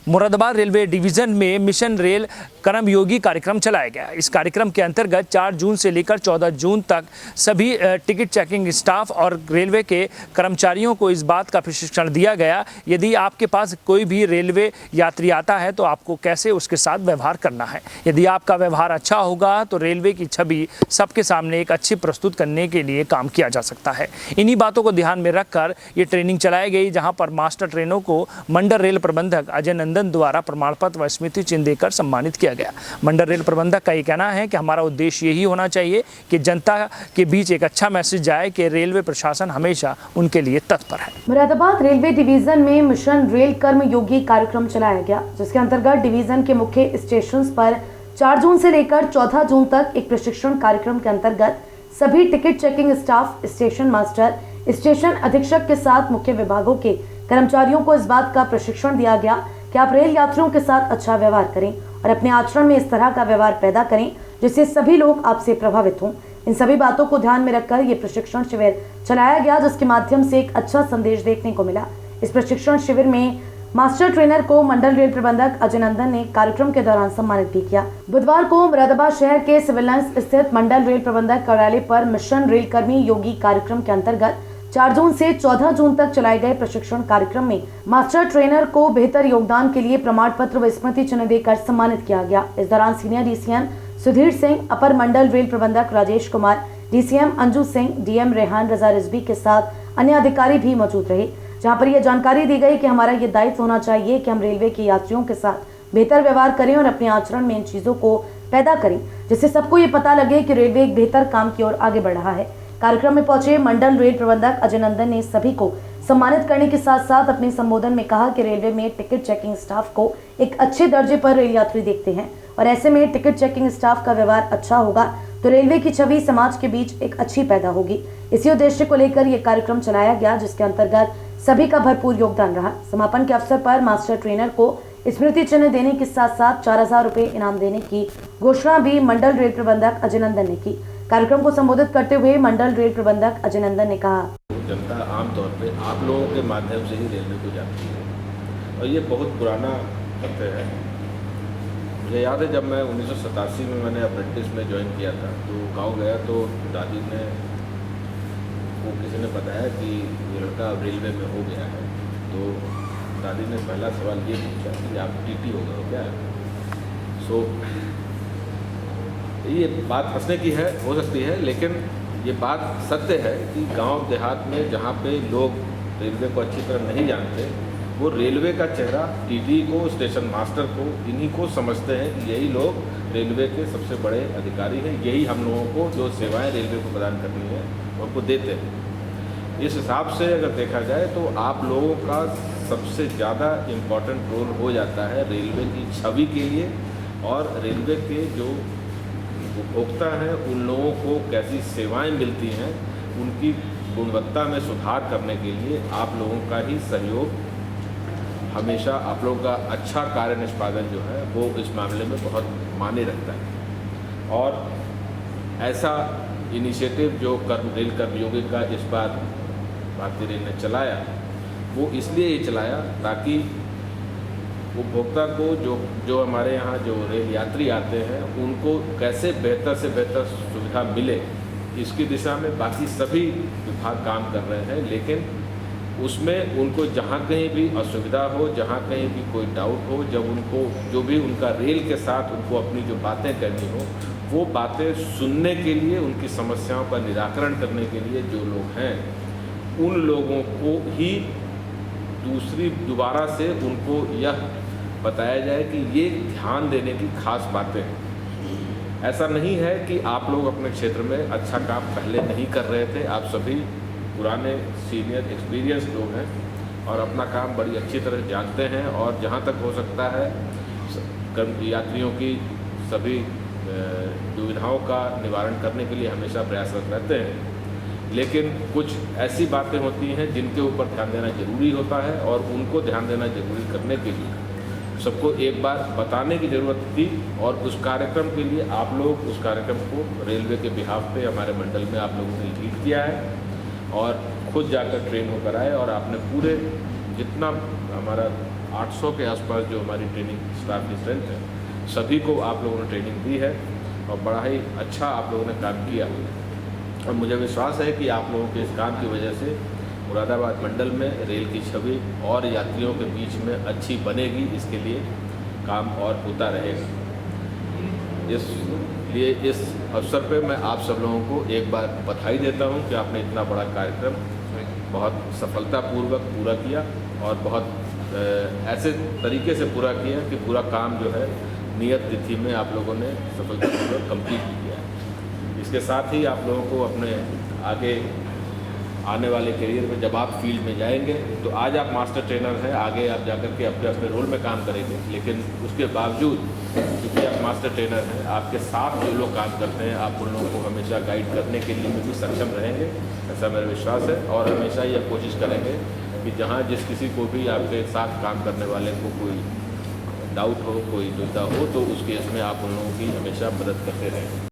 Moradabad railway division में mission rail कर्मयोगी कार्यक्रम चलाया गया। इस कार्यक्रम के अंतर्गत 4 जून से लेकर 14 जून तक सभी टिकट चेकिंग स्टाफ और रेलवे के कर्मचारियों को इस बात का प्रशिक्षण दिया गया, यदि आपके पास कोई भी रेलवे यात्री आता है तो आपको कैसे उसके साथ व्यवहार करना है। यदि आपका व्यवहार अच्छा होगा तो रेलवे की छवि सबके सामने एक अच्छी प्रस्तुत करने के लिए काम किया जा सकता है। इन्हीं बातों को ध्यान में रखकर ये ट्रेनिंग चलाई गई, जहाँ पर मास्टर ट्रेनरों को मंडल रेल प्रबंधक अजय नंदन द्वारा प्रमाण पत्र व स्मृति चिन्ह देकर सम्मानित किया गया। मंडल रेल प्रबंधक का ये कहना है कि हमारा उद्देश्य यही होना चाहिए कि जनता के बीच एक अच्छा मैसेज जाए कि रेलवे प्रशासन हमेशा उनके लिए तत्पर है। मुरादाबाद रेलवे डिवीजन में मिशन रेल कर्मयोगी कार्यक्रम चलाया गया, जिसके अंतर्गत डिवीजन के मुख्य स्टेशन पर 4 जून से लेकर 14 जून तक एक प्रशिक्षण कार्यक्रम के अंतर्गत सभी ticket checking staff, station master, station अधीक्षक के साथ मुख्य विभागों के कर्मचारियों को इस बात का प्रशिक्षण दिया गया कि आप रेल यात्रियों के साथ अच्छा व्यवहार करें और अपने आचरण में इस तरह का व्यवहार पैदा करें जिससे सभी लोग आपसे प्रभावित हों। इन सभी बातों को ध्यान में रखकर ये प्रशिक्षण शिविर चलाया गया, जिसके माध्यम से एक अच्छा संदेश देखने को मिला। इस प्रशिक्षण शिविर में मास्टर ट्रेनर को मंडल रेल प्रबंधक अजय नंदन ने कार्यक्रम के दौरान सम्मानित भी किया। बुधवार को मुरादाबाद शहर के सिविल लाइंस स्थित मंडल रेल प्रबंधक कार्यालय पर मिशन रेल कर्मी योगी कार्यक्रम के अंतर्गत 4 जून से 14 जून तक चलाए गए प्रशिक्षण कार्यक्रम में मास्टर ट्रेनर को बेहतर योगदान के लिए प्रमाण पत्र व स्मृति चिन्ह देकर सम्मानित किया गया। इस दौरान सीनियर डीसीएम सुधीर सिंह, अपर मंडल रेल प्रबंधक राजेश कुमार, डीसीएम अंजू सिंह, डीएम रेहान रजा रिजवी के साथ अन्य अधिकारी भी मौजूद रहे, जहां पर यह जानकारी दी गई कि हमारा ये दायित्व होना चाहिए कि हम रेलवे के यात्रियों के साथ बेहतर व्यवहार करें और अपने आचरण में इन चीजों को पैदा करें जिससे सबको ये पता लगे कि रेलवे एक बेहतर काम की ओर आगे बढ़ रहा है। कार्यक्रम में पहुंचे मंडल रेल प्रबंधक अजय नंदन ने सभी को सम्मानित करने के साथ साथ अपने संबोधन में कहा कि रेलवे में टिकट चेकिंग स्टाफ को एक अच्छे दर्जे पर रेल यात्री देखते हैं और ऐसे में टिकट चेकिंग स्टाफ का व्यवहार अच्छा होगा तो रेलवे की छवि समाज के बीच एक अच्छी पैदा होगी। इसी उद्देश्य को लेकर यह कार्यक्रम चलाया गया, जिसके अंतर्गत सभी का भरपूर योगदान रहा। समापन के अवसर पर मास्टर ट्रेनर को स्मृति चिन्ह देने के साथ साथ 4000 रुपए इनाम देने की घोषणा भी मंडल रेल प्रबंधक अजय नंदन ने की। कार्यक्रम को संबोधित करते हुए मंडल रेल प्रबंधक अजय नंदन ने कहा, जनता आमतौर पे आप लोगों के माध्यम से ही रेलवे को जाती है और ये बहुत पुराना तथ्य है। मुझे याद है जब मैं 1987 में मैंने अप्रेंटिस में ज्वाइन किया था तो गांव गया तो दादी ने वो किसी ने बताया कि ये लड़का अब रेलवे में हो गया है। तो दादी ने पहला सवाल ये पूछा कि आप टीटी हो गए हो क्या। ये बात हंसने की है, हो सकती है, लेकिन ये बात सत्य है कि गांव देहात में जहाँ पे लोग रेलवे को अच्छी तरह नहीं जानते, वो रेलवे का चेहरा टीटी को, स्टेशन मास्टर को, इन्हीं को समझते हैं कि यही लोग रेलवे के सबसे बड़े अधिकारी हैं, यही हम लोगों को जो सेवाएं रेलवे को प्रदान करनी है उनको देते हैं। इस हिसाब से अगर देखा जाए तो आप लोगों का सबसे ज़्यादा इम्पोर्टेंट रोल हो जाता है रेलवे की छवि के लिए और रेलवे के जो उपभोक्ता हैं उन लोगों को कैसी सेवाएं मिलती हैं उनकी गुणवत्ता में सुधार करने के लिए आप लोगों का ही सहयोग हमेशा, आप लोगों का अच्छा कार्य निष्पादन जो है वो इस मामले में बहुत मायने रखता है। और ऐसा इनिशिएटिव जो रेल कर्मयोगी का इस बार भारतीय रेल ने चलाया वो इसलिए ये चलाया ताकि उपभोक्ता को जो हमारे यहाँ जो रेल यात्री आते हैं उनको कैसे बेहतर से बेहतर सुविधा मिले, इसकी दिशा में बाकी सभी विभाग काम कर रहे हैं, लेकिन उसमें उनको जहाँ कहीं भी असुविधा हो, जहाँ कहीं भी कोई डाउट हो, जब उनको जो भी उनका रेल के साथ उनको अपनी जो बातें करनी हो वो बातें सुनने के लिए, उनकी समस्याओं का निराकरण करने के लिए जो लोग हैं उन लोगों को ही दोबारा से उनको यह बताया जाए कि ये ध्यान देने की खास बातें हैं। ऐसा नहीं है कि आप लोग अपने क्षेत्र में अच्छा काम पहले नहीं कर रहे थे, आप सभी पुराने सीनियर एक्सपीरियंस लोग हैं और अपना काम बड़ी अच्छी तरह जानते हैं और जहाँ तक हो सकता है यात्रियों की सभी दुविधाओं का निवारण करने के लिए हमेशा प्रयासरत रहते हैं। लेकिन कुछ ऐसी बातें होती हैं जिनके ऊपर ध्यान देना जरूरी होता है और उनको ध्यान देना जरूरी करने के लिए सबको एक बार बताने की ज़रूरत थी और उस कार्यक्रम के लिए आप लोग उस कार्यक्रम को रेलवे के बिहाफ पे हमारे मंडल में आप लोगों ने लीड किया है और खुद जाकर ट्रेन होकर आए और आपने पूरे जितना हमारा 800 के आसपास जो हमारी ट्रेनिंग स्टाफ की स्ट्रेंथ है, सभी को आप लोगों ने ट्रेनिंग दी है और बड़ा ही अच्छा आप लोगों ने काम किया। और मुझे विश्वास है कि आप लोगों के इस काम की वजह से मुरादाबाद मंडल में रेल की छवि और यात्रियों के बीच में अच्छी बनेगी। इसके लिए काम और होता रहेगा। इसलिए इस अवसर पे मैं आप सब लोगों को एक बार बधाई देता हूं कि आपने इतना बड़ा कार्यक्रम बहुत सफलतापूर्वक पूरा किया और बहुत ऐसे तरीके से पूरा किया कि पूरा काम जो है नियत तिथि में आप लोगों ने सफलतापूर्वक कंप्लीट किया है। इसके साथ ही आप लोगों को अपने आगे आने वाले करियर में जब आप फील्ड में जाएंगे तो आज आप मास्टर ट्रेनर हैं, आगे आप जाकर के अपने अपने रोल में काम करेंगे, लेकिन उसके बावजूद क्योंकि आप मास्टर ट्रेनर हैं, आपके साथ जो लोग काम करते हैं आप उन लोगों को हमेशा गाइड करने के लिए भी सक्षम रहेंगे, ऐसा मेरा विश्वास है। और हमेशा यह कोशिश करेंगे कि जहाँ जिस किसी को भी आपके साथ काम करने वाले को कोई डाउट हो, कोई दुविधा हो, तो उस केस में आप उन लोगों की हमेशा मदद करते रहें।